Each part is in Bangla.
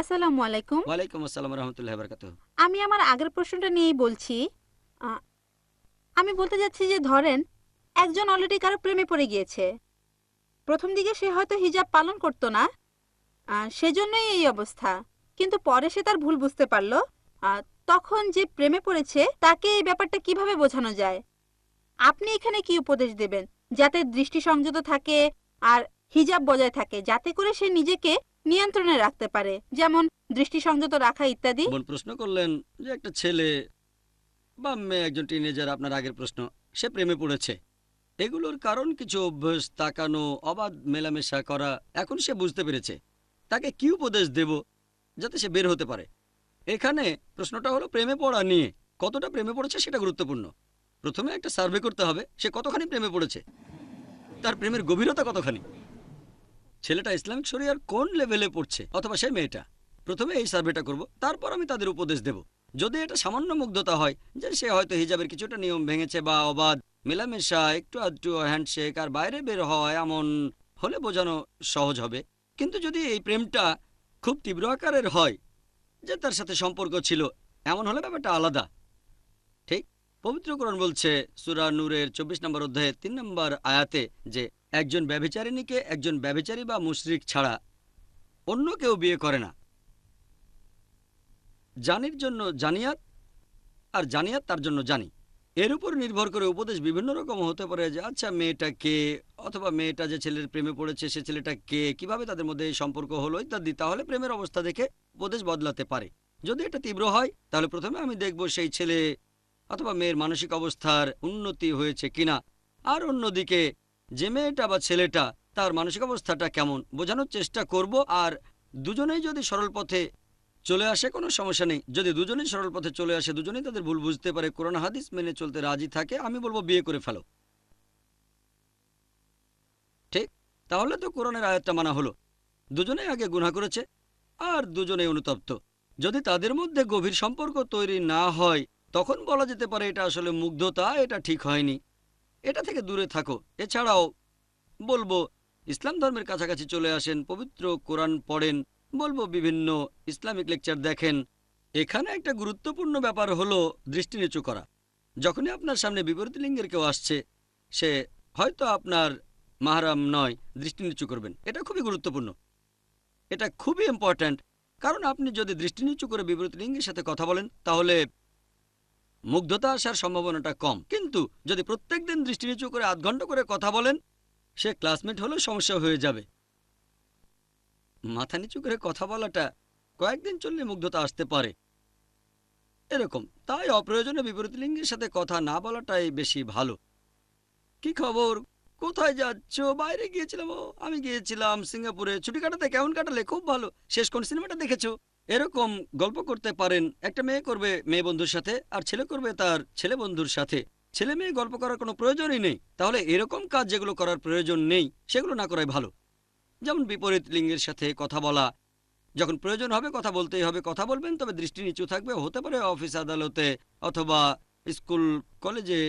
আসসালামু আলাইকুম। ওয়ালাইকুম আসসালাম রহমতুল্লাহ বারকাতুহ। আমি আমার আগের প্রশ্নটা নিয়েই বলছি। আ আমি বলতে চাচ্ছি যে ধরেন একজন অলরেডি কারো প্রেমে পড়ে গিয়েছে। প্রথম দিকে সে হয়তো হিজাব পালন করত না, সেজন্যই এই অবস্থা। কিন্তু পরে সে তার ভুল বুঝতে পারল। আ তখন যে প্রেমে পড়েছে তাকে এই ব্যাপারটা কিভাবে বোঝানো যায়? আপনি এখানে কি উপদেশ দেবেন? যাতে দৃষ্টি সংযত থাকে আর হিজাব বজায় থাকে, যাতে করে সে নিজেকে নিয়ন্ত্রণে রাখতে পারে। যেমন দৃষ্টি সংযত রাখা ইত্যাদি। বোন প্রশ্ন করলেন যে একটা ছেলে বা মেয়ে, একজন টিনেজার, আপনার আগের প্রশ্ন, সে প্রেমে পড়েছে। এগুলোর কারণ কিছু অভ্যাস, তাকানো, অবাধ মেলামেশা করা। এখন সে বুঝতে পেরেছে, তাকে কি উপদেশ দেব যাতে সে বের হতে পারে। এখানে প্রশ্নটা হলো প্রেমে পড়া নিয়ে। কতটা প্রেমে পড়েছে সেটা গুরুত্বপূর্ণ। প্রথমে একটা সার্ভে করতে হবে সে কতখানি প্রেমে পড়েছে, তার প্রেমের গভীরতা কতখানি, ছেলেটা ইসলামিক শরিয়ার কোন লেভেলে পড়ছে অথবা সেই মেয়েটা। প্রথমে এই সার্ভেটা করব, তারপর আমি তাদের উপদেশ দেব। যদি এটা সামান্য মুগ্ধতা হয় যে সে হয়তো হিজাবের কিছুটা নিয়ম ভেঙেছে বা অবাধ মেলামেশা, একটু আধটু হ্যান্ডশেক আর বাইরে বের হয়, এমন হলে বোঝানো সহজ হবে। কিন্তু যদি এই প্রেমটা খুব তীব্র আকারের হয়, যে তার সাথে সম্পর্ক ছিল, এমন হলে ব্যাপারটা আলাদা। ঠিক, পবিত্র কোরআন বলছে সূরা নূরের 24 নম্বর অধ্যায়ে 3 নম্বর আয়াতে যে একজন ব্যভিচারিণীকে একজন ব্যভিচারী বা মুশরিক ছাড়া অন্য কেউ বিয়ে করে না। জানির জন্য জানিয়াত, আর জানিয়াত তার জন্য জানি। এর উপর নির্ভর করে উপদেশ বিভিন্ন রকম হতে পারে যে আচ্ছা মেয়েটা কে, অথবা মেয়েটা যে ছেলের প্রেমে পড়েছে সে ছেলেটা কে, কিভাবে তাদের মধ্যে এই সম্পর্ক হলো ইত্যাদি। তাহলে প্রেমের অবস্থা দেখে উপদেশ বদলাতে পারে। যদি এটা তীব্র হয় তাহলে প্রথমে আমি দেখব সেই ছেলে অথবা মেয়ের মানসিক অবস্থার উন্নতি হয়েছে কিনা, আর অন্যদিকে যে মেয়েটা বা ছেলেটা তার মানসিক অবস্থাটা কেমন বোঝানোর চেষ্টা করব। আর দুজনেই যদি সরল পথে চলে আসে কোনো সমস্যা নেই। যদি দুজনেই সরল পথে চলে আসে, দুজনেই তাদের ভুল বুঝতে পারে, কোরআন হাদিস মেনে চলতে রাজি থাকে, আমি বলবো বিয়ে করে ফেলো। ঠিক, তাহলে তো কোরআনের আয়াতটা মানা হলো। দুজনেই আগে গুনাহ করেছে আর দুজনেই অনুতপ্ত। যদি তাদের মধ্যে গভীর সম্পর্ক তৈরি না হয় তখন বলা যেতে পারে এটা আসলে মুগ্ধতা, এটা ঠিক হয়নি, এটা থেকে দূরে থাকো। এছাড়াও বলবো ইসলাম ধর্মের কাছাকাছি চলে আসেন, পবিত্র কোরআন পড়েন, বলবো বিভিন্ন ইসলামিক লেকচার দেখেন। এখানে একটা গুরুত্বপূর্ণ ব্যাপার হলো দৃষ্টি নিচু করা। যখনই আপনার সামনে বিপরীত লিঙ্গের কেউ আসছে, সে হয়তো আপনার মাহরাম নয়, দৃষ্টি নিচু করবেন। এটা খুবই গুরুত্বপূর্ণ, এটা খুবই ইম্পর্ট্যান্ট। কারণ আপনি যদি দৃষ্টি নিচু করে বিপরীত লিঙ্গের সাথে কথা বলেন তাহলে মুগ্ধতা আসার সম্ভাবনাটা কম। কিন্তু যদি প্রত্যেক দিন দৃষ্টি নিচু করে আধ ঘন্টা করে কথা বলেন, সে ক্লাসমেট হলেও সমস্যা হয়ে যাবে। মাথা নিচু করে কথা বলাটা কয়েকদিন চললে মুগ্ধতা আসতে পারে, এরকম। তাই অপ্রয়োজনে বিপরীত লিঙ্গের সাথে কথা না বলাটাই বেশি ভালো। কি খবর, কোথায় যাচ্ছ? বাইরে গিয়েছিলাম। ও, আমি গিয়েছিলাম সিঙ্গাপুরে, ছুটি কাটাতে। কেমন কাটালে? খুব ভালো। শেষ কোন সিনেমাটা দেখেছো? এরকম গল্প করতে পারেন। একটা মেয়ে করবে মেয়ে বন্ধুর সাথে, আর ছেলে করবে তার ছেলে বন্ধুর সাথে। ছেলে মেয়ে গল্প করার কোনো প্রয়োজনই নেই। তাহলে এরকম কাজ যেগুলো করার প্রয়োজন নেই সেগুলো না করাই ভালো। যেমন বিপরীত লিঙ্গের সাথে কথা বলা, যখন প্রয়োজন হবে কথা বলতেই হবে, কথা বলবেন, তবে দৃষ্টি নিচু থাকবে। হতে পারে অফিস আদালতে অথবা স্কুল কলেজে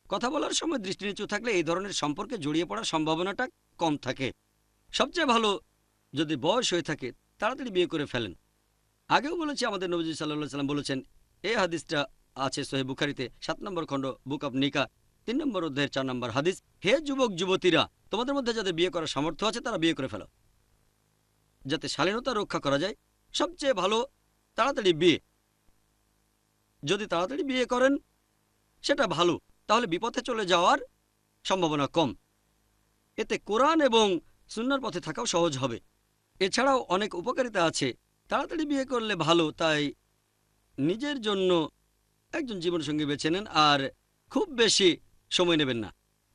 কথা বলার সময় দৃষ্টি নিচু থাকলে এই ধরনের সম্পর্কে জড়িয়ে পড়ার সম্ভাবনাটা কম থাকে। সবচেয়ে ভালো যদি বয়স হয়ে থাকে তাড়াতাড়ি বিয়ে করে ফেলেন। আগেও বলেছি, আমাদের নবী সাল্লাল্লাহু আলাইহি সাল্লাম বলেছেন, এই হাদিসটা আছে সহিহ বুখারীতে 7 নম্বর খণ্ড, বুক অব নিকা, 3 নম্বর অধ্যায়ের 4 নম্বর হাদিস, হে যুবক যুবতীরা, তোমাদের মধ্যে যাদের বিয়ে করার সামর্থ্য আছে তারা বিয়ে করে ফেলো, যাতে শালীনতা রক্ষা করা যায়। সবচেয়ে ভালো তাড়াতাড়ি বিয়ে। যদি তাড়াতাড়ি বিয়ে করেন সেটা ভালো, তাহলে বিপথে চলে যাওয়ার সম্ভাবনা কম। এতে কোরআন এবং সুন্নাহর পথে থাকাও সহজ হবে। এছাড়াও অনেক উপকারিতা আছে। তাড়াতাড়ি বিয়ে করলে ভালো, তাই নিজের জন্য একজন জীবনসঙ্গী বেছে নেন আর খুব বেশি সময় নেবেন না।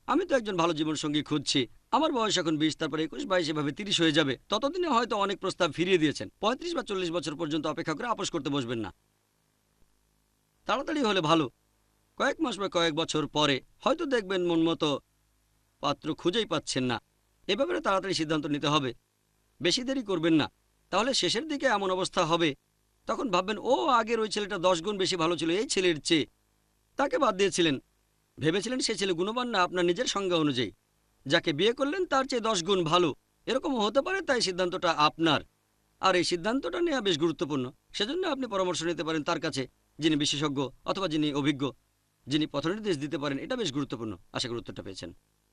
আমি তো একজন ভালো জীবনসঙ্গী খুঁজছি। আমার বয়স এখন 20, তারপর 21, 22, এভাবে 30 হয়ে যাবে। ততদিনে হয়তো অনেক প্রস্তাব ফিরিয়ে দিয়েছেন। 35 বা 40 বছর পর্যন্ত অপেক্ষা করে আপোস করতে বসবেন না। তাড়াতাড়ি হলে ভালো। কয়েক মাস বা কয়েক বছর পরে হয়তো দেখবেন মন মতো পাত্র খুঁজেই পাচ্ছেন না। এ ব্যাপারে তাড়াতাড়ি সিদ্ধান্ত নিতে হবে, বেশি দেরি করবেন না। তাহলে শেষের দিকে এমন অবস্থা হবে, তখন ভাববেন ও আগের ওই ছেলেটা 10 গুণ বেশি ভালো ছিল এই ছেলের চেয়ে, তাকে বাদ দিয়েছিলেন। ভেবেছিলেন সে ছেলে গুণবান না আপনার নিজের সংজ্ঞা অনুযায়ী। যাকে বিয়ে করলেন তার চেয়ে 10 গুণ ভালো, এরকম হতে পারে। তাই সিদ্ধান্তটা আপনার। আর এই সিদ্ধান্তটা নেওয়া বেশ গুরুত্বপূর্ণ। সেজন্য আপনি পরামর্শ নিতে পারেন তার কাছে, যিনি বিশেষজ্ঞ অথবা যিনি অভিজ্ঞ, যিনি পথনির্দেশ দিতে পারেন। এটা বেশ গুরুত্বপূর্ণ। আশা করি উত্তরটা পেয়েছেন।